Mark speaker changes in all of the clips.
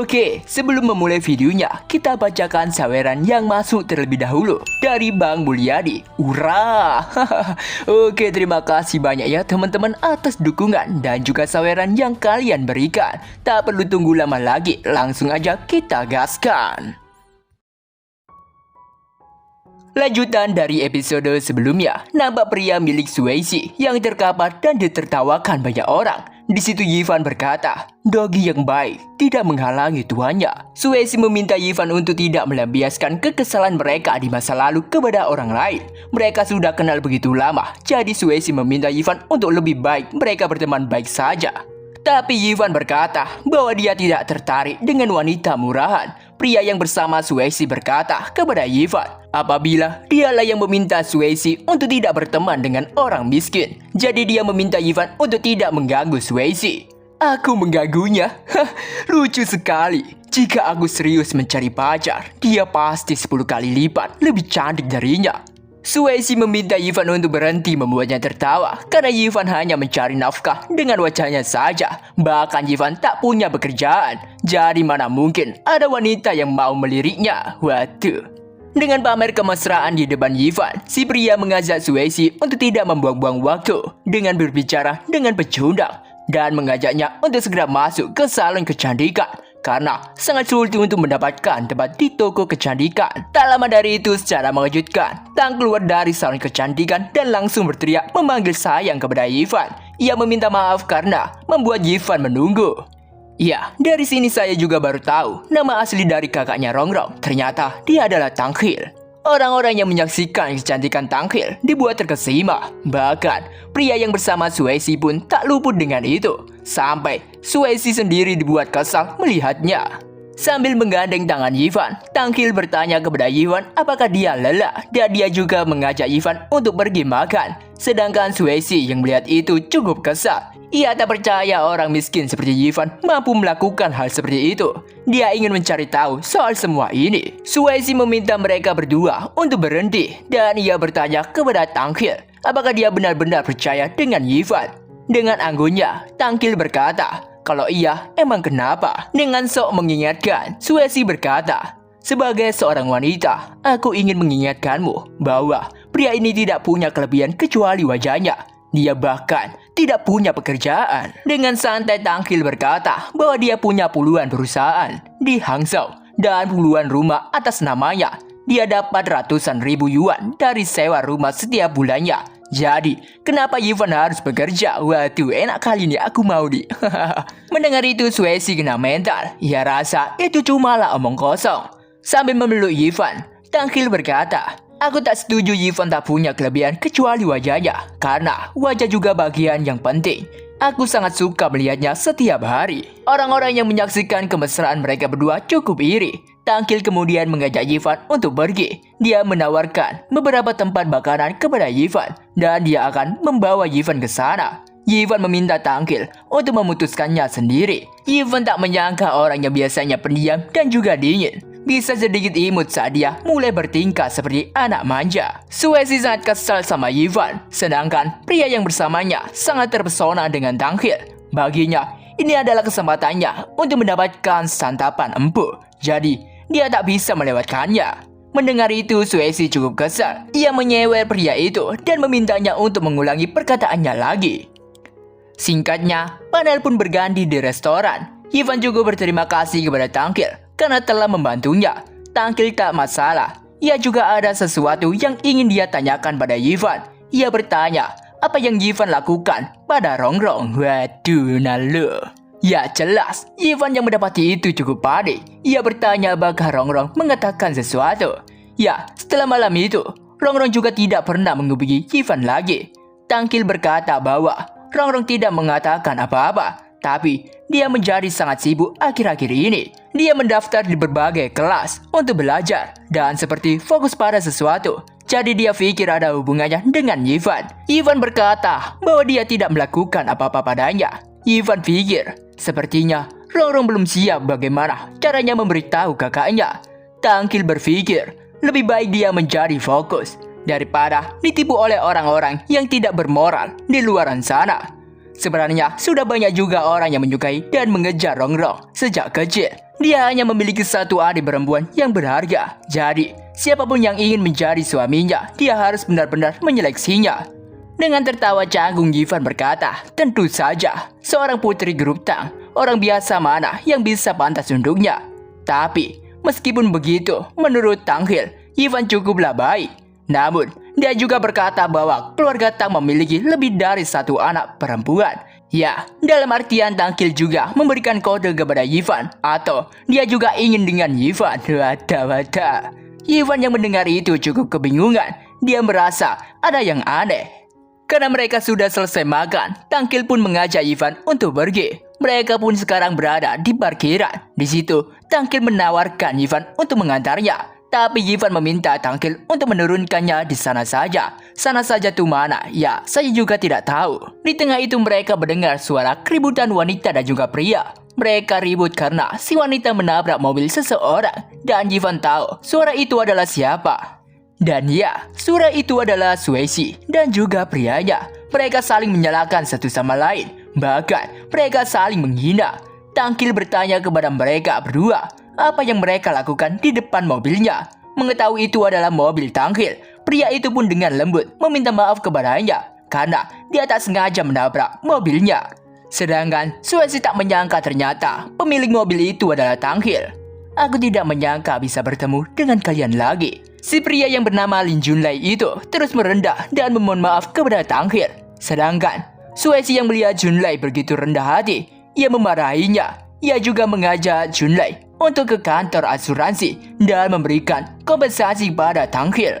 Speaker 1: Oke, sebelum memulai videonya, kita bacakan saweran yang masuk terlebih dahulu dari Bang Mulyadi. Ura! Oke, terima kasih banyak ya teman-teman atas dukungan dan juga saweran yang kalian berikan. Tak perlu tunggu lama lagi, langsung aja kita gaskan. Lanjutan dari episode sebelumnya, nampak pria milik Suesi yang terkapar dan ditertawakan banyak orang. Di situ Yivan berkata, "Dogi yang baik tidak menghalangi tuannya." Suesi meminta Yivan untuk tidak melampiaskan kekesalan mereka di masa lalu kepada orang lain. Mereka sudah kenal begitu lama, jadi Suesi meminta Yivan untuk lebih baik mereka berteman baik saja. Tapi Yivan berkata bahwa dia tidak tertarik dengan wanita murahan. Pria yang bersama Suesi berkata kepada Yivan, apabila dialah yang meminta Suesi untuk tidak berteman dengan orang miskin. Jadi dia meminta Yivan untuk tidak mengganggu Suesi. Aku mengganggunya? Lucu sekali. Jika aku serius mencari pacar, dia pasti 10 kali lipat lebih cantik darinya. Suesi meminta Yivan untuk berhenti membuatnya tertawa karena Yivan hanya mencari nafkah dengan wajahnya saja. Bahkan Yivan tak punya pekerjaan. Jadi mana mungkin ada wanita yang mau meliriknya. Waduh. Dengan pamer kemesraan di depan Yivan, si pria mengajak Suesi untuk tidak membuang-buang waktu dengan berbicara dengan pecundang dan mengajaknya untuk segera masuk ke salon kecantikan. Karena sangat sulit untuk mendapatkan tempat di toko kecantikan. Tak lama dari itu secara mengejutkan, Tang keluar dari salon kecantikan dan langsung berteriak memanggil sayang kepada Yivan. Ia meminta maaf karena membuat Yivan menunggu. Ya, dari sini saya juga baru tahu nama asli dari kakaknya Rongrong. Ternyata dia adalah Tang Hil. Orang-orang yang menyaksikan kecantikan Tang Hil dibuat terkesima. Bahkan, pria yang bersama Suesi pun tak luput dengan itu. Sampai Suesi sendiri dibuat kesal melihatnya. Sambil menggandeng tangan Yivan, Tang Hil bertanya kepada Yivan apakah dia lelah. Dan dia juga mengajak Yivan untuk pergi makan. Sedangkan Suesi yang melihat itu cukup kesal. Ia tak percaya orang miskin seperti Yivan mampu melakukan hal seperti itu. Dia ingin mencari tahu soal semua ini. Suesi meminta mereka berdua untuk berhenti. Dan ia bertanya kepada Tang Hil apakah dia benar-benar percaya dengan Yivan. Dengan anggunnya, Tang Hil berkata, kalau iya, emang kenapa? Dengan sok mengingatkan, Suesi berkata, sebagai seorang wanita, aku ingin mengingatkanmu bahwa pria ini tidak punya kelebihan kecuali wajahnya. Dia bahkan tidak punya pekerjaan. Dengan santai Tang Hil berkata bahwa dia punya puluhan perusahaan di Hangzhou dan puluhan rumah atas namanya. Dia dapat ratusan ribu yuan dari sewa rumah setiap bulannya. Jadi, kenapa Yivan harus bekerja? Waduh, enak kali nih, aku mau nih. Mendengar itu, Suesi kena mental. Ia rasa itu cumalah omong kosong. Sambil memeluk Yivan, Tang Hil berkata, aku tak setuju Yivan tak punya kelebihan kecuali wajahnya. Karena wajah juga bagian yang penting. Aku sangat suka melihatnya setiap hari. Orang-orang yang menyaksikan kemesraan mereka berdua cukup iri. Tang Hil kemudian mengajak Yivan untuk pergi. Dia menawarkan beberapa tempat makanan kepada Yivan dan dia akan membawa Yivan ke sana. Yivan meminta Tang Hil untuk memutuskannya sendiri. Yivan tak menyangka orang yang biasanya pendiam dan juga dingin bisa sedikit imut saat dia mulai bertingkah seperti anak manja. Suesi sangat kesal sama Yivan, sedangkan pria yang bersamanya sangat terpesona dengan Tang Hil. Baginya, ini adalah kesempatannya untuk mendapatkan santapan empuk. Jadi, dia tak bisa melewatkannya. Mendengar itu, Suesi cukup kesal. Ia menyewel pria itu dan memintanya untuk mengulangi perkataannya lagi. Singkatnya, panel pun berganti di restoran. Yivan juga berterima kasih kepada Tang Hil karena telah membantunya. Tang Hil tak masalah. Ia juga ada sesuatu yang ingin dia tanyakan pada Yivan. Ia bertanya, apa yang Yivan lakukan pada Rongrong? Waduh, nalu. Ya jelas, Yivan yang mendapati itu cukup panik. Ia bertanya apakah Rongrong mengatakan sesuatu. Ya, setelah malam itu, Rongrong juga tidak pernah menghubungi Yivan lagi. Tang Hil berkata bahwa Rongrong tidak mengatakan apa-apa. Tapi, dia menjadi sangat sibuk akhir-akhir ini. Dia mendaftar di berbagai kelas untuk belajar dan seperti fokus pada sesuatu. Jadi dia pikir ada hubungannya dengan Yivan. Yivan berkata bahwa dia tidak melakukan apa-apa padanya. Yivan pikir, sepertinya Rongrong belum siap bagaimana caranya memberitahu kakaknya. Tang Hil berpikir, lebih baik dia menjadi fokus daripada ditipu oleh orang-orang yang tidak bermoral di luaran sana. Sebenarnya sudah banyak juga orang yang menyukai dan mengejar Rongrong sejak kecil. Dia hanya memiliki satu adik perempuan yang berharga. Jadi, siapapun yang ingin menjadi suaminya, dia harus benar-benar menyeleksinya. Dengan tertawa canggung, Yivan berkata, tentu saja, seorang putri grup Tang, orang biasa mana yang bisa pantas untuknya. Tapi, meskipun begitu, menurut Tang Hil, Yivan cukuplah baik. Namun, dia juga berkata bahwa keluarga Tang memiliki lebih dari satu anak perempuan. Ya, dalam artian Tang Hil juga memberikan kode kepada Yivan, atau dia juga ingin dengan Yivan. Wada. Yivan yang mendengar itu cukup kebingungan. Dia merasa ada yang aneh. Karena mereka sudah selesai makan, Tang Hil pun mengajak Yivan untuk pergi. Mereka pun sekarang berada di parkiran. Di situ, Tang Hil menawarkan Yivan untuk mengantarnya. Tapi Yivan meminta Tang Hil untuk menurunkannya di sana saja. Sana saja tuh mana? Ya, saya juga tidak tahu. Di tengah itu mereka mendengar suara keributan wanita dan juga pria. Mereka ribut karena si wanita menabrak mobil seseorang. Dan Yivan tahu suara itu adalah siapa. Dan ya, suara itu adalah Suesi dan juga prianya. Mereka saling menyalahkan satu sama lain. Bahkan, mereka saling menghina. Tang Hil bertanya kepada mereka berdua, apa yang mereka lakukan di depan mobilnya. Mengetahui itu adalah mobil Tang Hil, pria itu pun dengan lembut meminta maaf kepadanya karena dia tak sengaja menabrak mobilnya. Sedangkan Suesi tak menyangka ternyata pemilik mobil itu adalah Tang Hil. Aku tidak menyangka bisa bertemu dengan kalian lagi. Si pria yang bernama Lin Junlei itu terus merendah dan memohon maaf kepada Tang Hil. Sedangkan Suesi yang melihat Junlei begitu rendah hati, ia memarahinya. Ia juga mengajak Junlei untuk ke kantor asuransi dan memberikan kompensasi pada Tang Hil.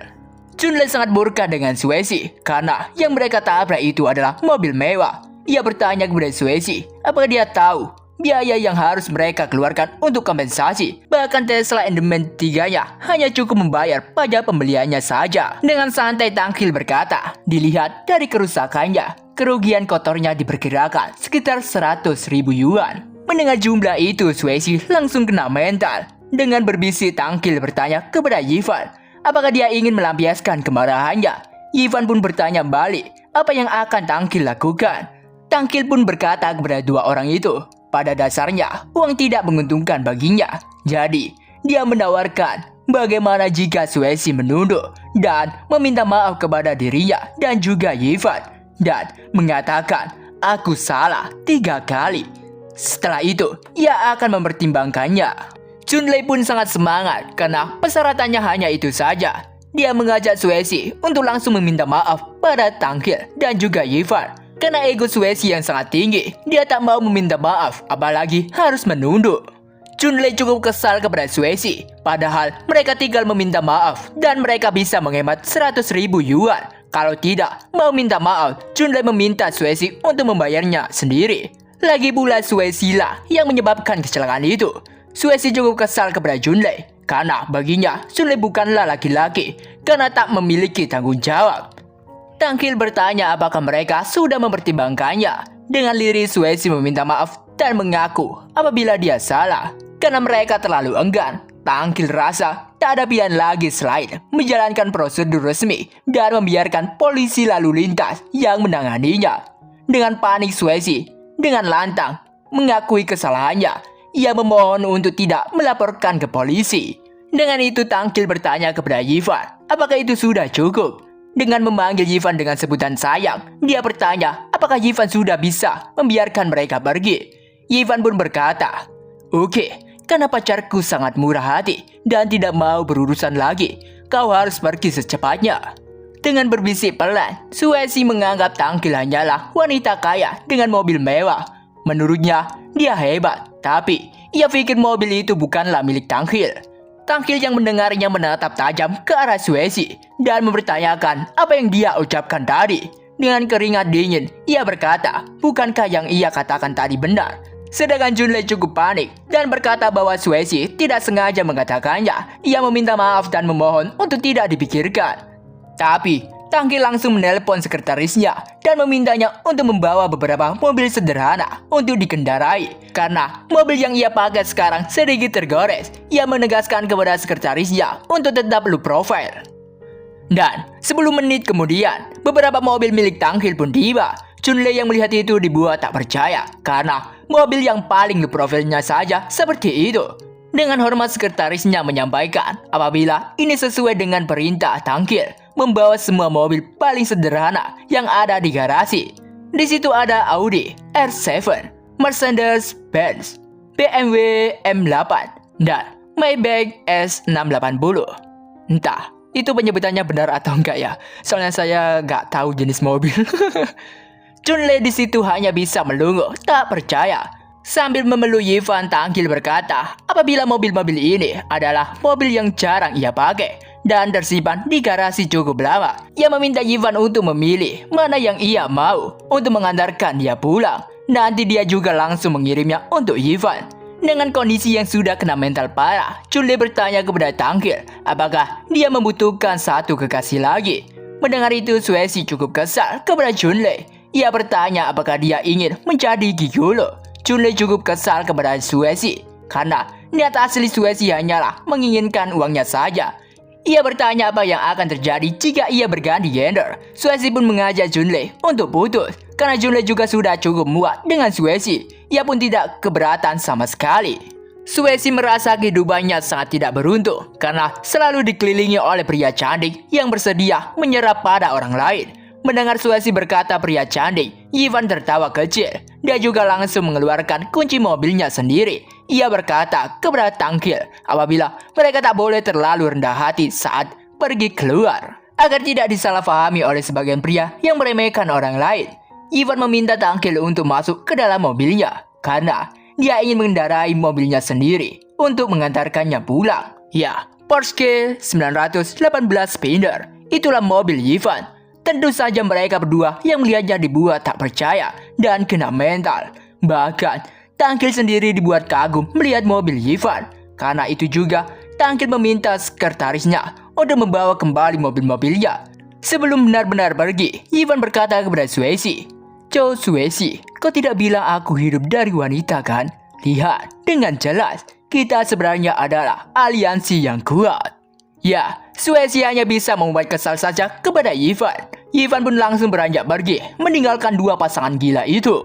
Speaker 1: Junlei sangat murka dengan Suesi karena yang mereka tabrak itu adalah mobil mewah. Ia bertanya kepada Suesi apakah dia tahu biaya yang harus mereka keluarkan untuk kompensasi. Bahkan Tesla Enderman 3-nya hanya cukup membayar pajak pembeliannya saja. Dengan santai Tang Hil berkata, dilihat dari kerusakannya, kerugian kotornya diperkirakan sekitar 100.000 yuan. Mendengar jumlah itu, Suesi langsung kena mental. Dengan berbisik, Tang Hil bertanya kepada Yivan, apakah dia ingin melampiaskan kemarahannya. Yivan pun bertanya balik, apa yang akan Tang Hil lakukan. Tang Hil pun berkata kepada dua orang itu, pada dasarnya, uang tidak menguntungkan baginya. Jadi, dia menawarkan bagaimana jika Suesi menunduk dan meminta maaf kepada dirinya dan juga Yivan. Dan mengatakan, aku salah 3 kali. Setelah itu, ia akan mempertimbangkannya. Junlei pun sangat semangat karena persyaratannya hanya itu saja. Dia mengajak Suesi untuk langsung meminta maaf pada Tang Hil dan juga Yivan. Karena ego Suesi yang sangat tinggi, dia tak mau meminta maaf, apalagi harus menunduk. Junlei cukup kesal kepada Suesi, padahal mereka tinggal meminta maaf dan mereka bisa menghemat 100.000 yuan. Kalau tidak mau minta maaf, Junlei meminta Suesi untuk membayarnya sendiri. Lagi pula Suesi lah yang menyebabkan kecelakaan itu. Suesi cukup kesal kepada Junlei, karena baginya Junlei bukanlah laki-laki, karena tak memiliki tanggung jawab. Tang Hil bertanya apakah mereka sudah mempertimbangkannya. Dengan lirih Suesi meminta maaf dan mengaku apabila dia salah. Karena mereka terlalu enggan, Tang Hil rasa tak ada pilihan lagi selain menjalankan prosedur resmi dan membiarkan polisi lalu lintas yang menanganinya. Dengan panik Suesi dengan lantang mengakui kesalahannya. Ia memohon untuk tidak melaporkan ke polisi. Dengan itu Tang Hil bertanya kepada Yivan, apakah itu sudah cukup? Dengan memanggil Yivan dengan sebutan sayang, dia bertanya apakah Yivan sudah bisa membiarkan mereka pergi. Yivan pun berkata, oke, karena pacarku sangat murah hati dan tidak mau berurusan lagi, kau harus pergi secepatnya. Dengan berbisik pelan, Suesi menganggap Tang Hil hanyalah wanita kaya dengan mobil mewah. Menurutnya, dia hebat, tapi ia pikir mobil itu bukanlah milik Tang Hil. Tang Hil yang mendengarnya menatap tajam ke arah Suesi dan mempertanyakan apa yang dia ucapkan tadi. Dengan keringat dingin, ia berkata, bukankah yang ia katakan tadi benar? Sedangkan Junlei cukup panik dan berkata bahwa Suesi tidak sengaja mengatakannya. Ia meminta maaf dan memohon untuk tidak dipikirkan. Tapi, Tang Hil langsung menelpon sekretarisnya dan memintanya untuk membawa beberapa mobil sederhana untuk dikendarai. Karena mobil yang ia pakai sekarang sedikit tergores, ia menegaskan kepada sekretarisnya untuk tetap low profile. Dan 10 menit kemudian, beberapa mobil milik Tang Hil pun tiba. Chunlei yang melihat itu dibuat tak percaya karena mobil yang paling low profilnya saja seperti itu. Dengan hormat sekretarisnya menyampaikan apabila ini sesuai dengan perintah Tangkil membawa semua mobil paling sederhana yang ada di garasi. Di situ ada Audi R7, Mercedes-Benz, BMW M8, dan Maybach S680. Entah itu penyebutannya benar atau enggak ya, soalnya saya nggak tahu jenis mobil. Chunlei di situ hanya bisa melunguh, tak percaya. Sambil memeluk Yifan, Tangkil berkata apabila mobil-mobil ini adalah mobil yang jarang ia pakai dan tersimpan di garasi cukup lama. Ia meminta Yifan untuk memilih mana yang ia mau untuk mengantarkan dia pulang. Nanti dia juga langsung mengirimnya untuk Yifan. Dengan kondisi yang sudah kena mental parah, Chunlei bertanya kepada Tangkil apakah dia membutuhkan satu kekasih lagi. Mendengar itu, Suesi cukup kesal kepada Chunlei. Ia bertanya apakah dia ingin menjadi gigolo. Chunlei cukup kesal kepada Suesi karena niat asli Suesi hanyalah menginginkan uangnya saja. Ia bertanya apa yang akan terjadi jika ia berganti gender. Suesi pun mengajak Chunlei untuk putus karena Chunlei juga sudah cukup muak dengan Suesi. Ia pun tidak keberatan sama sekali. Suesi merasa kehidupannya sangat tidak beruntung karena selalu dikelilingi oleh pria cantik yang bersedia menyerap pada orang lain. Mendengar Suesi berkata pria cantik, Yifan tertawa kecil. Dia juga langsung mengeluarkan kunci mobilnya sendiri. Ia berkata kepada Tangkil apabila mereka tak boleh terlalu rendah hati saat pergi keluar, agar tidak disalahpahami oleh sebagian pria yang meremehkan orang lain. Yifan meminta Tangkil untuk masuk ke dalam mobilnya karena dia ingin mengendarai mobilnya sendiri untuk mengantarkannya pulang. Ya, Porsche 918 Spider. Itulah mobil Yifan. Tentu saja mereka berdua yang melihatnya dibuat tak percaya dan kena mental. Bahkan Tangkil sendiri dibuat kagum melihat mobil Yifan. Karena itu juga Tangkil meminta sekretarisnya untuk membawa kembali mobil-mobilnya. Sebelum benar-benar pergi, Yifan berkata kepada Suesi, "Chow Suesi, kau tidak bilang aku hidup dari wanita kan? Lihat dengan jelas, kita sebenarnya adalah aliansi yang kuat." Ya, Suesi hanya bisa membuat kesal saja kepada Yifan. Yifan pun langsung beranjak pergi, meninggalkan dua pasangan gila itu.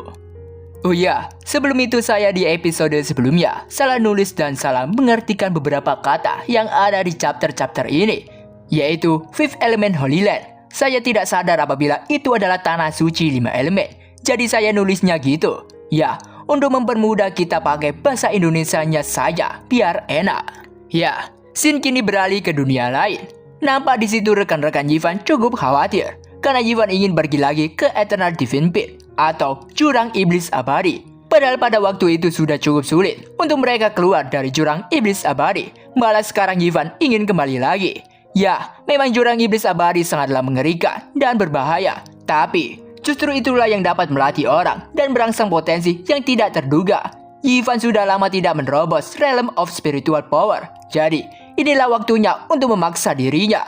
Speaker 1: Oh ya, sebelum itu saya di episode sebelumnya salah nulis dan salah mengartikan beberapa kata yang ada di chapter-chapter ini, yaitu Fifth Element Holy Land. Saya tidak sadar apabila itu adalah tanah suci 5 elemen, jadi saya nulisnya gitu. Ya, untuk mempermudah kita pakai bahasa Indonesianya saja, biar enak. Ya, Shin kini beralih ke dunia lain. Nampak di situ rekan-rekan Yifan cukup khawatir karena Yifan ingin pergi lagi ke Eternal Divine Pit atau jurang iblis abadi. Padahal pada waktu itu sudah cukup sulit untuk mereka keluar dari jurang iblis abadi. Malah sekarang Yifan ingin kembali lagi. Ya, memang jurang iblis abadi sangatlah mengerikan dan berbahaya. Tapi justru itulah yang dapat melatih orang dan merangsang potensi yang tidak terduga. Yifan sudah lama tidak menerobos realm of spiritual power. Jadi inilah waktunya untuk memaksa dirinya.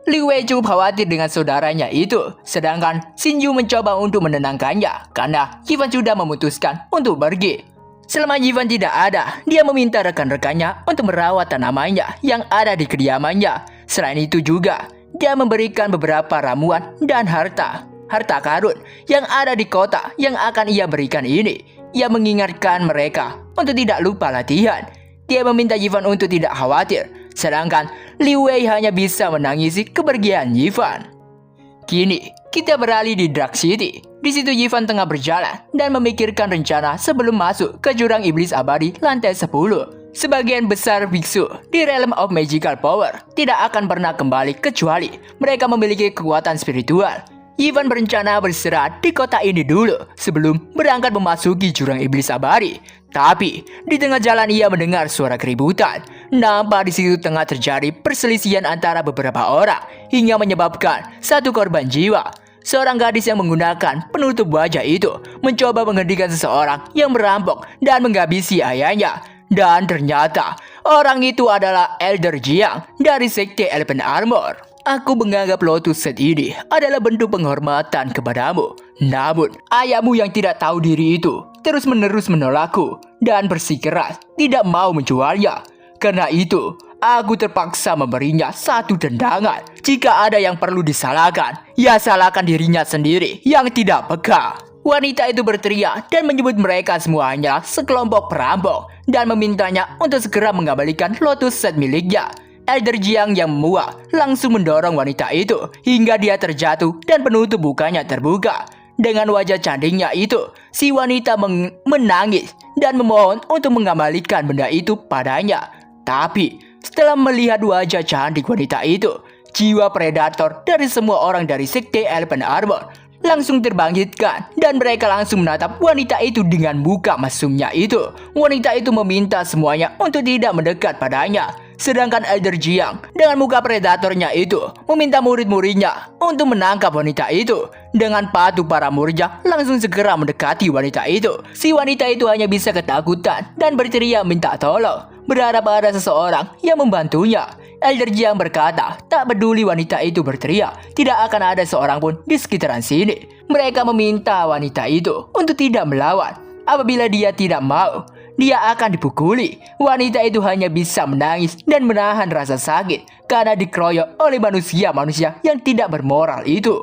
Speaker 1: Li Wei cukup khawatir dengan saudaranya itu, sedangkan Shin Yu mencoba untuk menenangkannya karena Yifan sudah memutuskan untuk pergi. Selama Yifan tidak ada, dia meminta rekan-rekannya untuk merawat tanamannya yang ada di kediamannya. Selain itu juga, dia memberikan beberapa ramuan dan harta karun yang ada di kota yang akan ia berikan ini. Ia mengingatkan mereka untuk tidak lupa latihan. Dia meminta Yifan untuk tidak khawatir, sedangkan Li Wei hanya bisa menangisi kepergian Yifan. Kini, kita beralih di Dark City. Di situ Yifan tengah berjalan dan memikirkan rencana sebelum masuk ke jurang iblis abadi lantai 10. Sebagian besar biksu di realm of magical power tidak akan pernah kembali kecuali mereka memiliki kekuatan spiritual. Yifan berencana beristirahat di kota ini dulu sebelum berangkat memasuki jurang iblis abadi. Tapi di tengah jalan ia mendengar suara keributan. Nampak di situ tengah terjadi perselisihan antara beberapa orang hingga menyebabkan satu korban jiwa. Seorang gadis yang menggunakan penutup wajah itu mencoba menghentikan seseorang yang merampok dan menghabisi ayahnya. Dan ternyata orang itu adalah Elder Jiang dari Sekte Elephant Armor. Aku menganggap Lotus Set ini adalah bentuk penghormatan kepadamu. Namun, ayahmu yang tidak tahu diri itu terus-menerus menolakku dan bersikeras tidak mau menjualnya. Karena itu, aku terpaksa memberinya satu tendangan. Jika ada yang perlu disalahkan, ya salahkan dirinya sendiri yang tidak peka. Wanita itu berteriak dan menyebut mereka semuanya sekelompok perampok dan memintanya untuk segera mengembalikan Lotus Set miliknya. Elder Jiang yang memuak langsung mendorong wanita itu hingga dia terjatuh dan penutup mukanya terbuka. Dengan wajah cantiknya itu, si wanita menangis dan memohon untuk mengembalikan benda itu padanya. Tapi setelah melihat wajah cantik wanita itu, jiwa predator dari semua orang dari Sekte Elephant Armor langsung terbangkitkan dan mereka langsung menatap wanita itu dengan muka mesumnya itu. Wanita itu meminta semuanya untuk tidak mendekat padanya. Sedangkan Elder Jiang dengan muka predatornya itu meminta murid-muridnya untuk menangkap wanita itu. Dengan patuh para muridnya langsung segera mendekati wanita itu. Si wanita itu hanya bisa ketakutan dan berteriak minta tolong, berharap ada seseorang yang membantunya. Elder Jiang berkata, tak peduli wanita itu berteriak, tidak akan ada seorang pun di sekitaran sini. Mereka meminta wanita itu untuk tidak melawan. Apabila dia tidak mau, dia akan dipukuli. Wanita itu hanya bisa menangis dan menahan rasa sakit karena dikeroyok oleh manusia-manusia yang tidak bermoral itu.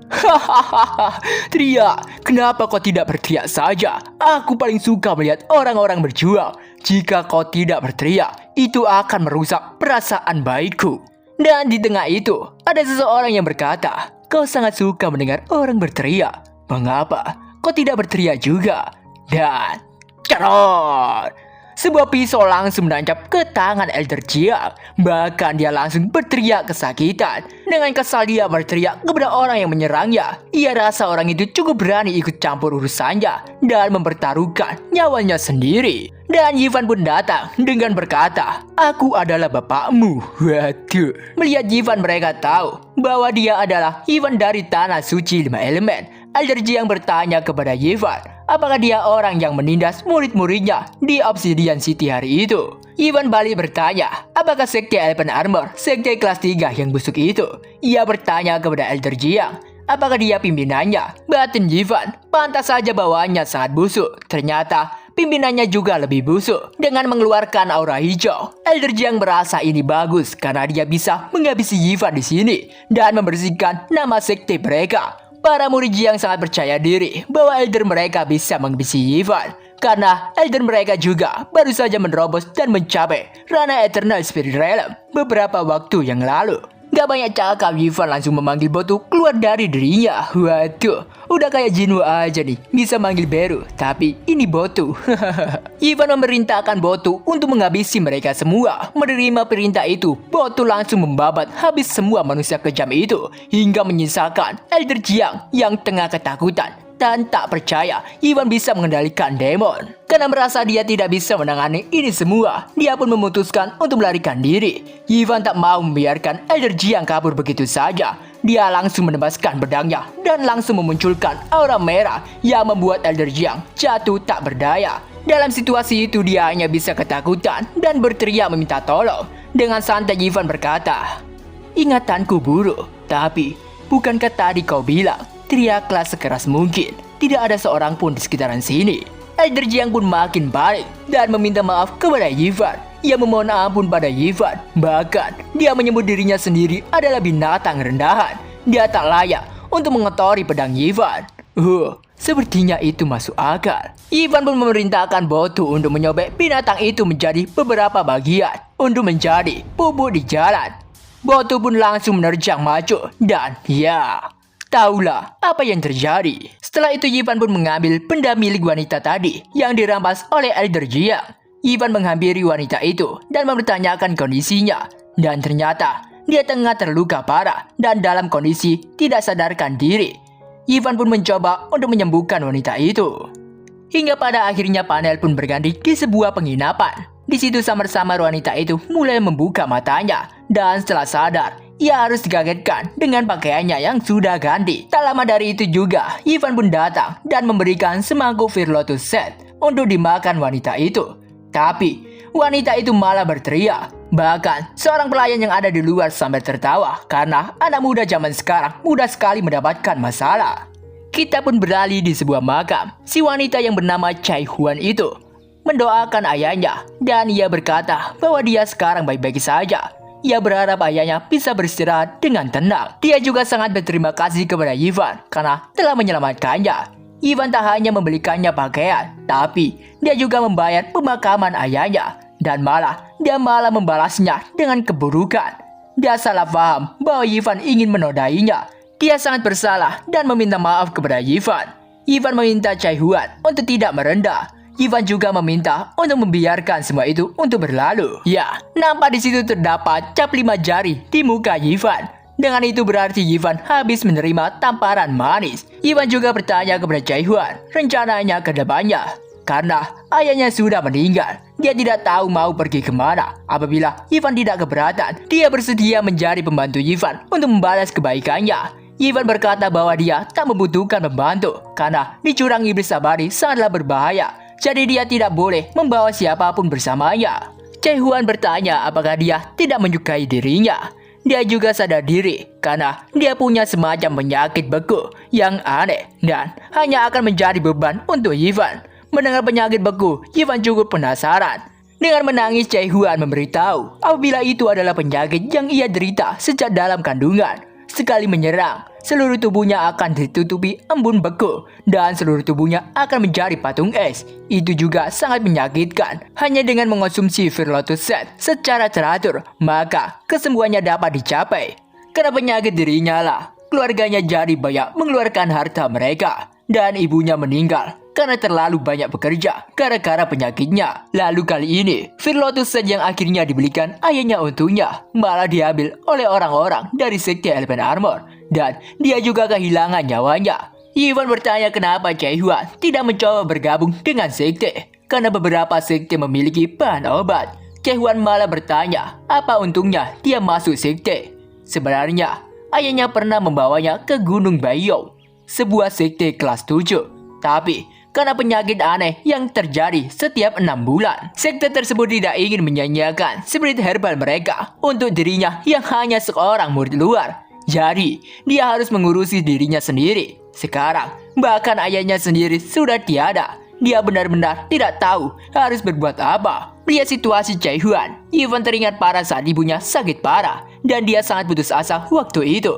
Speaker 1: Hahaha, teriak. Kenapa kau tidak berteriak saja? Aku paling suka melihat orang-orang berjuang. Jika kau tidak berteriak, itu akan merusak perasaan baikku. Dan di tengah itu, ada seseorang yang berkata, kau sangat suka mendengar orang berteriak. Mengapa kau tidak berteriak juga? Dan cerot! Sebuah pisau langsung menancap ke tangan Elder Jiang. Bahkan dia langsung berteriak kesakitan. Dengan kesal dia berteriak kepada orang yang menyerangnya. Ia rasa orang itu cukup berani ikut campur urusannya dan mempertaruhkan nyawanya sendiri. Dan Yivan pun datang dengan berkata, aku adalah bapakmu. Waduh. Melihat Yivan mereka tahu bahwa dia adalah Yivan dari Tanah Suci 5 Elemen. Elder Jiang bertanya kepada Yivan, apakah dia orang yang menindas murid-muridnya di Obsidian City hari itu. Yivan balik bertanya, apakah Sekte Elephant Armor, sekte kelas 3 yang busuk itu? Ia bertanya kepada Elder Jiang, apakah dia pimpinannya? Batin Yivan, pantas saja bawaannya sangat busuk. Ternyata pimpinannya juga lebih busuk dengan mengeluarkan aura hijau. Elder Jiang merasa ini bagus karena dia bisa menghabisi Yivan di sini dan membersihkan nama sekte mereka. Para murid Jiang sangat percaya diri bahwa elder mereka bisa menghabisi Yivan karena elder mereka juga baru saja menerobos dan mencapai ranah Eternal Spirit Realm beberapa waktu yang lalu. Gak banyak cakap, Yivan langsung memanggil Botu keluar dari dirinya. Waduh, udah kayak Jinwoo aja nih, bisa manggil Beru, tapi ini Botu. Yivan memerintahkan Botu untuk menghabisi mereka semua. Menerima perintah itu, Botu langsung membabat habis semua manusia kejam itu hingga menyisakan Elder Jiang yang tengah ketakutan dan tak percaya Yivan bisa mengendalikan demon. Karena merasa dia tidak bisa menangani ini semua, dia pun memutuskan untuk melarikan diri. Yivan tak mau membiarkan Elder Jiang kabur begitu saja. Dia langsung menebaskan pedangnya dan langsung memunculkan aura merah yang membuat Elder Jiang jatuh tak berdaya. Dalam situasi itu dia hanya bisa ketakutan dan berteriak meminta tolong. Dengan santai Yivan berkata, ingatanku buruk, tapi bukankah tadi kau bilang teriaklah sekeras mungkin, tidak ada seorang pun di sekitaran sini. Elder Jiang pun makin balik dan meminta maaf kepada Yivan. Ia memohon ampun pada Yivan. Bahkan dia menyebut dirinya sendiri adalah binatang rendahan. Dia tak layak untuk mengotori pedang Yivan. Sepertinya itu masuk akal. Yivan pun memerintahkan Botu untuk menyobek binatang itu menjadi beberapa bagian untuk menjadi bubuk di jalan. Botu pun langsung menerjang maju dan ya, taulah apa yang terjadi. Setelah itu Yivan pun mengambil benda milik wanita tadi yang dirampas oleh Elder Jiang. Yivan menghampiri wanita itu dan mempertanyakan kondisinya. Dan ternyata dia tengah terluka parah dan dalam kondisi tidak sadarkan diri. Yivan pun mencoba untuk menyembuhkan wanita itu. Hingga pada akhirnya panel pun berganti di sebuah penginapan. Di situ samar-samar wanita itu mulai membuka matanya. Dan setelah sadar, ia harus dikagetkan dengan pakaiannya yang sudah ganti. Tak lama dari itu juga, Yivan pun datang dan memberikan semangkuk Fir Lotus Set untuk dimakan wanita itu. Tapi, wanita itu malah berteriak. Bahkan, seorang pelayan yang ada di luar sampai tertawa karena anak muda zaman sekarang mudah sekali mendapatkan masalah. Kita pun beralih di sebuah makam. Si wanita yang bernama Chai Huan itu mendoakan ayahnya dan ia berkata bahwa dia sekarang baik-baik saja. Ia berharap ayahnya bisa beristirahat dengan tenang. Dia juga sangat berterima kasih kepada Yivan karena telah menyelamatkannya. Ivan tak hanya membelikannya pakaian, tapi dia juga membayar pemakaman ayahnya. Dan dia malah membalasnya dengan keburukan. Dia salah paham bahwa Ivan ingin menodainya. Dia sangat bersalah dan meminta maaf kepada Ivan. Ivan meminta Chae-hwan untuk tidak merendah. Ivan juga meminta untuk membiarkan semua itu untuk berlalu. Ya, nampak di situ terdapat cap 5 jari di muka Ivan. Dengan itu berarti Ivan habis menerima tamparan manis. Ivan juga bertanya kepada Chae-hwan rencananya ke depannya. Karena ayahnya sudah meninggal, dia tidak tahu mau pergi kemana. Apabila Ivan tidak keberatan, dia bersedia menjadi pembantu Ivan untuk membalas kebaikannya. Ivan berkata bahwa dia tak membutuhkan pembantu karena di jurang iblis abadi sangatlah berbahaya. Jadi dia tidak boleh membawa siapapun bersamanya. Chae-hwan bertanya apakah dia tidak menyukai dirinya. Dia juga sadar diri karena dia punya semacam penyakit beku yang aneh dan hanya akan menjadi beban untuk Ivan. Mendengar penyakit beku, Ivan cukup penasaran. Dengan menangis, Chae-hwan memberitahu apabila itu adalah penyakit yang ia derita sejak dalam kandungan. Sekali menyerang, seluruh tubuhnya akan ditutupi embun beku dan seluruh tubuhnya akan menjadi patung es. Itu juga sangat menyakitkan. Hanya dengan mengonsumsi Firlotus Set secara teratur, maka kesembuhannya dapat dicapai. Karena penyakit dirinya lah, keluarganya jadi banyak mengeluarkan harta mereka. Dan ibunya meninggal karena terlalu banyak bekerja gara-gara penyakitnya. Lalu kali ini, Firlotus Set yang akhirnya dibelikan ayahnya untuknya malah diambil oleh orang-orang dari sekte Elemen Armor. Dan dia juga kehilangan nyawanya. Ivan bertanya kenapa Chae-hwan tidak mencoba bergabung dengan sekte. Karena beberapa sekte memiliki bahan obat. Chae-hwan malah bertanya apa untungnya dia masuk sekte. Sebenarnya, ayahnya pernah membawanya ke Gunung Baiyou, sebuah sekte kelas 7. Tapi karena penyakit aneh yang terjadi setiap 6 bulan, sekte tersebut tidak ingin menyanyiakan spirit herbal mereka untuk dirinya yang hanya seorang murid luar. Jadi, dia harus mengurusi dirinya sendiri. Sekarang, bahkan ayahnya sendiri sudah tiada. Dia benar-benar tidak tahu harus berbuat apa. Lihat situasi Chae-hwan, Ivan teringat parah saat ibunya sakit parah dan dia sangat putus asa waktu itu.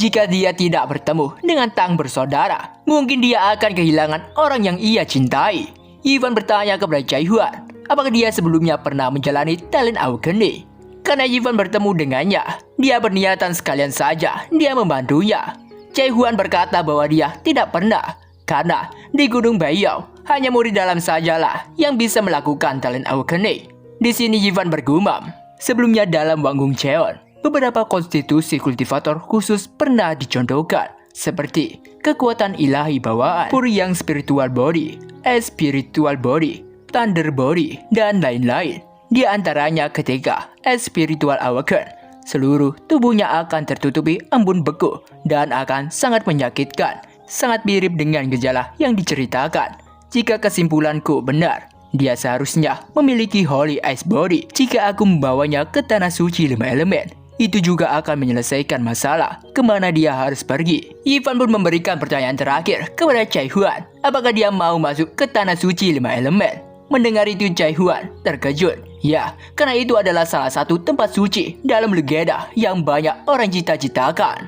Speaker 1: Jika dia tidak bertemu dengan Tang bersaudara, mungkin dia akan kehilangan orang yang ia cintai. Ivan bertanya kepada Chae-hwan, apakah dia sebelumnya pernah menjalani talent awakening. Karena Ivan bertemu dengannya, dia berniatan sekalian saja dia membantunya. Chae-hwan berkata bahwa dia tidak pernah, karena di Gunung Baiyou hanya murid dalam sajalah yang bisa melakukan talent awakening. Di sini Ivan bergumam, sebelumnya dalam Wanggung Cheon, beberapa konstitusi kultivator khusus pernah dicontohkan, seperti kekuatan ilahi bawaan, Puri yang spiritual body, spiritual body, thunder body, dan lain-lain. Di antaranya ketika spiritual awaken, seluruh tubuhnya akan tertutupi embun beku dan akan sangat menyakitkan, sangat mirip dengan gejala yang diceritakan. Jika kesimpulanku benar, dia seharusnya memiliki Holy Ice Body. Jika aku membawanya ke tanah suci 5 elemen, itu juga akan menyelesaikan masalah kemana dia harus pergi. Ivan pun memberikan pertanyaan terakhir kepada Chae-hwan, apakah dia mau masuk ke tanah suci 5 elemen. Mendengar itu Chae-hwan terkejut. Ya, karena itu adalah salah satu tempat suci dalam legenda yang banyak orang cita-citakan.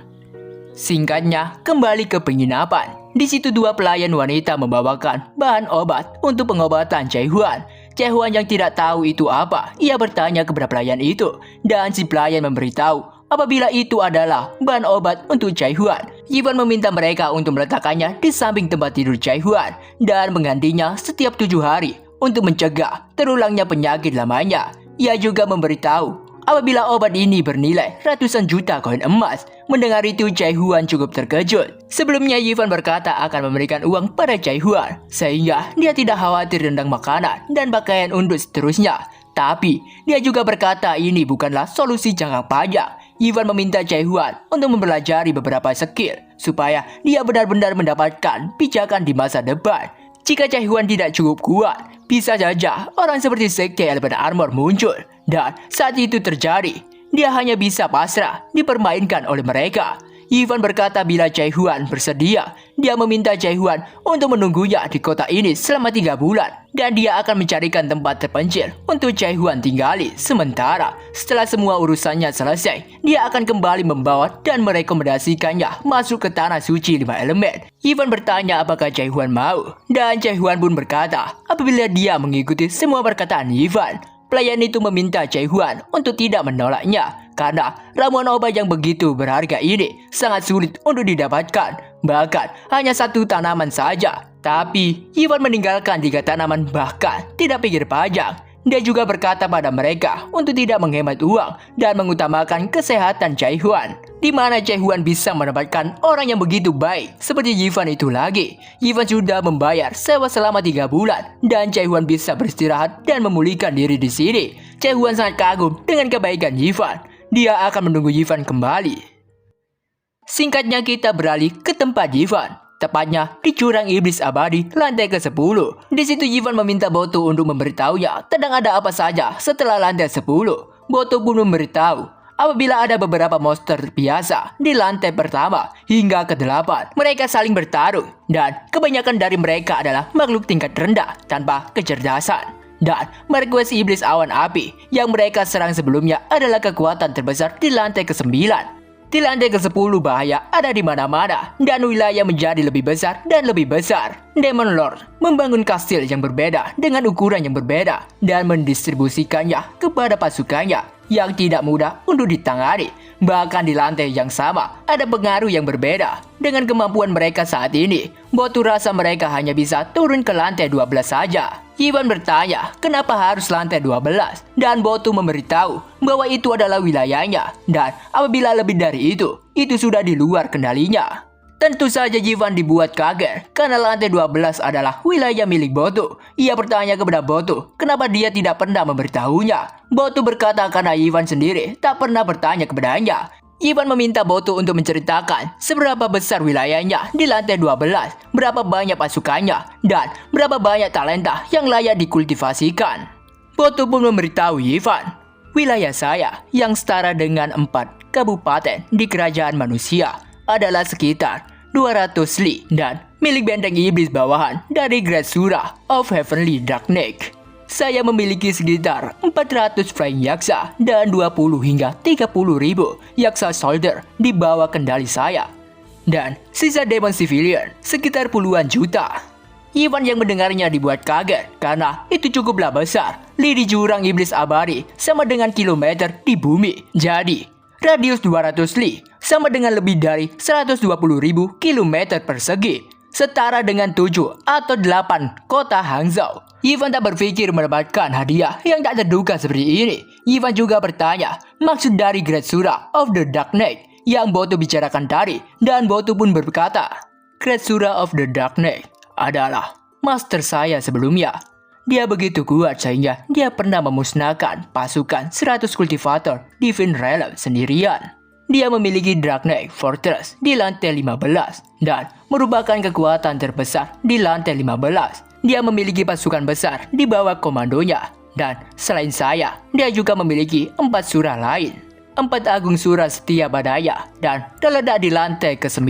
Speaker 1: Singkatnya, kembali ke penginapan. Di situ dua pelayan wanita membawakan bahan obat untuk pengobatan Chae-hwan. Chae-hwan yang tidak tahu itu apa, ia bertanya kepada pelayan itu, dan si pelayan memberitahu apabila itu adalah bahan obat untuk Chae-hwan. Ivan meminta mereka untuk meletakkannya di samping tempat tidur Chae-hwan dan menggantinya setiap 7 hari untuk mencegah terulangnya penyakit lamanya. Ia juga memberitahu apabila obat ini bernilai ratusan juta koin emas. Mendengar itu Chae-hwan cukup terkejut. Sebelumnya Ivan berkata akan memberikan uang pada Chae-hwan sehingga dia tidak khawatir tentang makanan dan pakaian untuk seterusnya. Tapi dia juga berkata ini bukanlah solusi jangka panjang. Ivan meminta Chae-hwan untuk mempelajari beberapa skill supaya dia benar-benar mendapatkan pijakan di masa depan. Jika Chae-hwan tidak cukup kuat, bisa saja orang seperti sekte Elemen Armor muncul. Dan saat itu terjadi, dia hanya bisa pasrah dipermainkan oleh mereka. Ivan berkata bila Chaehuan bersedia, dia meminta Chaehuan untuk menunggunya di kota ini selama 3 bulan. Dan dia akan mencarikan tempat terpencil untuk Chaehuan tinggali. Sementara setelah semua urusannya selesai, dia akan kembali membawa dan merekomendasikannya masuk ke tanah suci 5 elemen. Ivan bertanya apakah Chaehuan mau. Dan Chaehuan pun berkata apabila dia mengikuti semua perkataan Ivan. Pelayan itu meminta Chaehuan untuk tidak menolaknya karena ramuan obat yang begitu berharga ini sangat sulit untuk didapatkan. Bahkan hanya 1 tanaman saja. Tapi Ivan meninggalkan 3 tanaman bahkan tidak pikir panjang. Dia juga berkata pada mereka untuk tidak menghemat uang dan mengutamakan kesehatan Chaehuan. Di mana Chaehuan bisa mendapatkan orang yang begitu baik seperti Ivan itu lagi. Ivan sudah membayar sewa selama 3 bulan dan Chaehuan bisa beristirahat dan memulihkan diri di sini. Chaehuan sangat kagum dengan kebaikan Ivan. Dia akan menunggu Ivan kembali. Singkatnya kita beralih ke tempat Ivan. Tepatnya di jurang iblis abadi lantai ke-10. Di situ Ivan meminta Boto untuk memberitahunya tentang ada apa saja setelah lantai 10. Boto pun memberitahu apabila ada beberapa monster biasa di lantai pertama hingga ke-8. Mereka saling bertarung dan kebanyakan dari mereka adalah makhluk tingkat rendah tanpa kecerdasan. Dan Marquess Iblis Awan Api yang mereka serang sebelumnya adalah kekuatan terbesar di lantai ke-9. Di lantai ke-10 bahaya ada di mana-mana dan wilayah menjadi lebih besar dan lebih besar. Demon Lord membangun kastil yang berbeda dengan ukuran yang berbeda dan mendistribusikannya kepada pasukannya yang tidak mudah untuk ditangani. Bahkan di lantai yang sama ada pengaruh yang berbeda. Dengan kemampuan mereka saat ini, Boto rasa mereka hanya bisa turun ke lantai 12 saja. Ivan bertanya kenapa harus lantai 12 dan Boto memberitahu bahwa itu adalah wilayahnya dan apabila lebih dari itu sudah di luar kendalinya. Tentu saja Ivan dibuat kaget karena lantai 12 adalah wilayah milik Boto. Ia bertanya kepada Boto kenapa dia tidak pernah memberitahunya. Boto berkata karena Ivan sendiri tak pernah bertanya kepadanya. Ivan meminta Boto untuk menceritakan seberapa besar wilayahnya di lantai 12, berapa banyak pasukannya, dan berapa banyak talenta yang layak dikultivasikan. Boto pun memberitahu Ivan, wilayah saya yang setara dengan 4 kabupaten di kerajaan manusia adalah sekitar 200 li dan milik benteng iblis bawahan dari Great Surah of Heavenly Darkness. Saya memiliki sekitar 400 flying yaksa dan 20 hingga 30 ribu yaksa soldier di bawah kendali saya. Dan sisa demon civilian sekitar puluhan juta. Ivan yang mendengarnya dibuat kaget karena itu cukuplah besar. Lidi jurang iblis abadi sama dengan kilometer di bumi. Jadi radius 200 li sama dengan lebih dari 120.000 kilometer persegi. Setara dengan 7 atau 8 kota Hangzhou. Ivan tak berpikir mendapatkan hadiah yang tak terduga seperti ini. Ivan juga bertanya maksud dari Great Surah of the Darkness yang Boto bicarakan tadi. Dan Boto pun berkata, Great Surah of the Darkness adalah master saya sebelumnya. Dia begitu kuat sehingga dia pernah memusnahkan pasukan 100 kultivator Divine Realm sendirian. Dia memiliki Darkness Fortress di lantai 15 dan merupakan kekuatan terbesar di lantai 15. Dia memiliki pasukan besar di bawah komandonya. Dan selain saya, dia juga memiliki 4 surah lain. 4 agung surah setia badaya dan terletak di lantai ke-9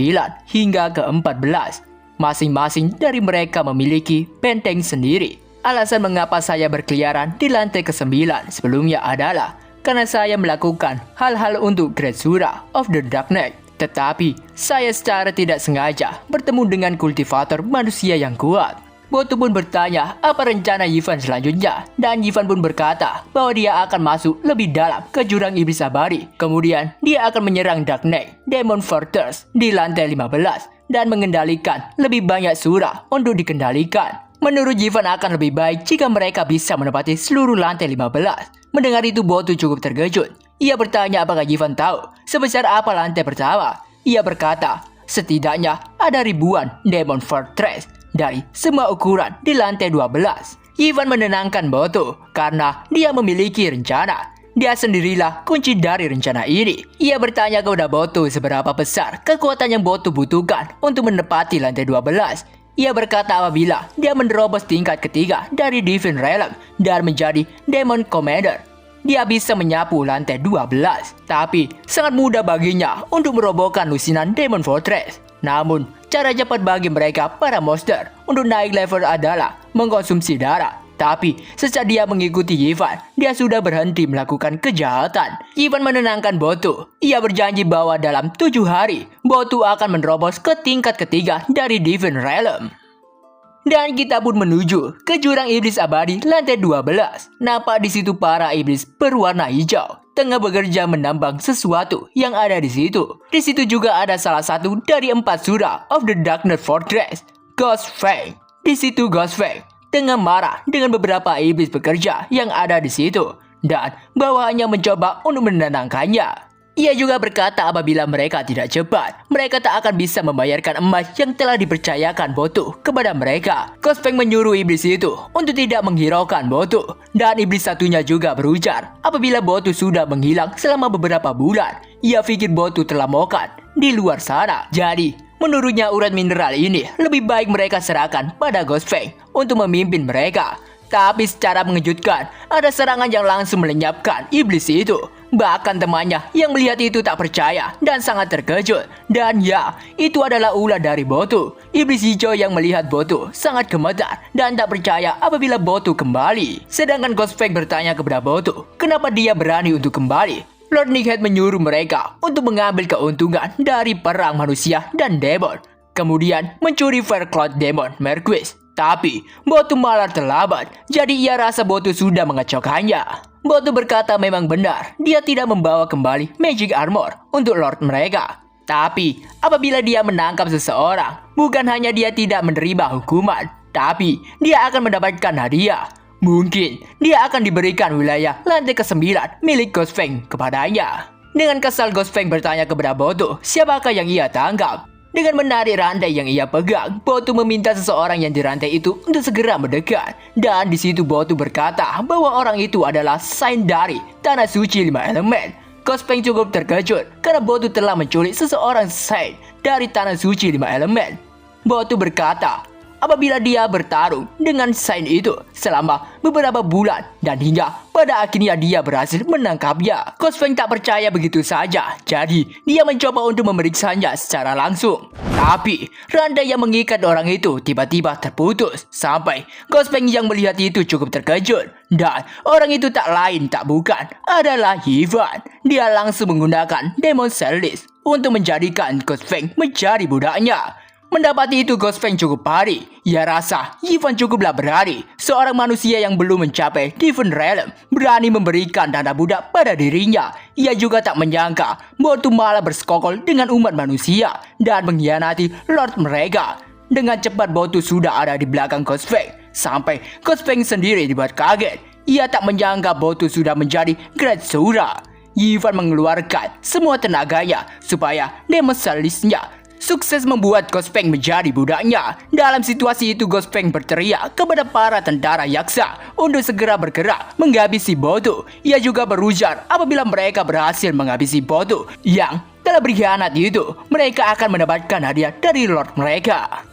Speaker 1: hingga ke-14. Masing-masing dari mereka memiliki benteng sendiri. Alasan mengapa saya berkeliaran di lantai ke-9 sebelumnya adalah karena saya melakukan hal-hal untuk Great Surah of the Darkness. Tetapi saya secara tidak sengaja bertemu dengan kultivator manusia yang kuat. Boto pun bertanya apa rencana Ivan selanjutnya. Dan Ivan pun berkata bahwa dia akan masuk lebih dalam ke jurang iblis abadi. Kemudian dia akan menyerang Darkness Demon Fortress di lantai 15 dan mengendalikan lebih banyak surah untuk dikendalikan. Menurut Ivan akan lebih baik jika mereka bisa menempati seluruh lantai 15. Mendengar itu Boto cukup terkejut. Ia bertanya apakah Ivan tahu sebesar apa lantai pertama. Ia berkata setidaknya ada ribuan Demon Fortress dari semua ukuran di lantai 12. Ivan menenangkan Boto karena dia memiliki rencana. Dia sendirilah kunci dari rencana ini. Ia bertanya kepada Boto seberapa besar kekuatan yang Boto butuhkan untuk menepati lantai 12. Ia berkata apabila dia menerobos tingkat ketiga dari Divine Realm dan menjadi Demon Commander. dia bisa menyapu lantai 12. Tapi sangat mudah baginya untuk merobohkan lusinan Demon Fortress. Namun, cara cepat bagi mereka para monster untuk naik level adalah mengkonsumsi darah. Tapi, sejak dia mengikuti Yifan, dia sudah berhenti melakukan kejahatan. Yifan menenangkan Botu. Ia berjanji bahwa dalam 7 hari, Botu akan menerobos ke tingkat ketiga dari Divine Realm. Dan kita pun menuju ke jurang iblis abadi lantai 12. Nampak di situ para iblis berwarna hijau tengah bekerja menambang sesuatu yang ada di situ. Di situ juga ada salah satu dari 4 surah of the Darkness Fortress, Ghost Fang. Di situ Ghost Fang tengah marah dengan beberapa iblis pekerja yang ada di situ dan bawahannya mencoba untuk menenangkannya. Ia juga berkata apabila mereka tidak cepat, mereka tak akan bisa membayarkan emas yang telah dipercayakan Botu kepada mereka. Ghost Fang menyuruh iblis itu untuk tidak menghiraukan Botu. Dan iblis satunya juga berujar apabila Botu sudah menghilang selama beberapa bulan. Ia pikir Botu telah mokat di luar sana. Jadi, menurutnya urat mineral ini lebih baik mereka serahkan pada Ghost Fang untuk memimpin mereka. Tapi secara mengejutkan, ada serangan yang langsung melenyapkan iblis itu. Bahkan temannya yang melihat itu tak percaya dan sangat terkejut. Dan ya, itu adalah ulah dari Botu. Iblis hijau yang melihat Botu sangat gemetar dan tak percaya apabila Botu kembali. Sedangkan Ghost Fang bertanya kepada Botu, kenapa dia berani untuk kembali. Lord Nickhead menyuruh mereka untuk mengambil keuntungan dari perang manusia dan demon. Kemudian mencuri Fire Cloud Demon Merquis. Tapi, Botu malah terlambat, jadi ia rasa Botu sudah mengacaukannya. Botu berkata memang benar, dia tidak membawa kembali Magic Armor untuk Lord mereka. Tapi, apabila dia menangkap seseorang, bukan hanya dia tidak menerima hukuman, tapi dia akan mendapatkan hadiah. Mungkin, dia akan diberikan wilayah lantai ke-9 milik Ghost Fang kepadanya. Dengan kesal Ghost Fang bertanya kepada Botu, siapakah yang ia tangkap? Dengan menarik rantai yang ia pegang, Botu meminta seseorang yang di rantai itu untuk segera mendekat. Dan di situ Botu berkata bahwa orang itu adalah Saint dari Tanah Suci 5 Elemen. Ghost Fang cukup terkejut karena Botu telah menculik seseorang Saint dari Tanah Suci 5 Elemen. Botu berkata apabila dia bertarung dengan Saint itu selama beberapa bulan dan hingga pada akhirnya dia berhasil menangkapnya. Ghost Fang tak percaya begitu saja, jadi dia mencoba untuk memeriksanya secara langsung. Tapi rantai yang mengikat orang itu tiba-tiba terputus sampai Ghost Fang yang melihat itu cukup terkejut. Dan orang itu tak lain tak bukan adalah Yifan. Dia langsung menggunakan Demon Celeste untuk menjadikan Ghost Fang menjadi budaknya. Mendapati itu Ghost Fang cukup parih. Ia rasa Yifan cukuplah berani. Seorang manusia yang belum mencapai Divine Realm berani memberikan tanda budak pada dirinya. Ia juga tak menyangka Botu malah bersekongkol dengan umat manusia dan mengkhianati Lord mereka. Dengan cepat Botu sudah ada di belakang Ghost Fang. Sampai Ghost Fang sendiri dibuat kaget. Ia tak menyangka Botu sudah menjadi Great Sura. Yifan mengeluarkan semua tenaganya supaya Demon Celeste-nya sukses membuat Ghost Fang menjadi budaknya. Dalam situasi itu Ghost Fang berteriak kepada para tentara yaksa untuk segera bergerak menghabisi Botu. Ia juga berujar apabila mereka berhasil menghabisi Botu yang telah berkhianat itu, mereka akan mendapatkan hadiah dari Lord mereka.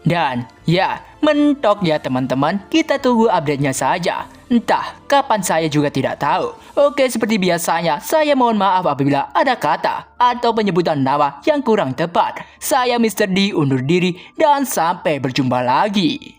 Speaker 1: Dan ya, mentok ya teman-teman, kita tunggu update-nya saja. Entah kapan saya juga tidak tahu. Oke, seperti biasanya, saya mohon maaf apabila ada kata atau penyebutan nama yang kurang tepat. Saya Mr. D undur diri dan sampai berjumpa lagi.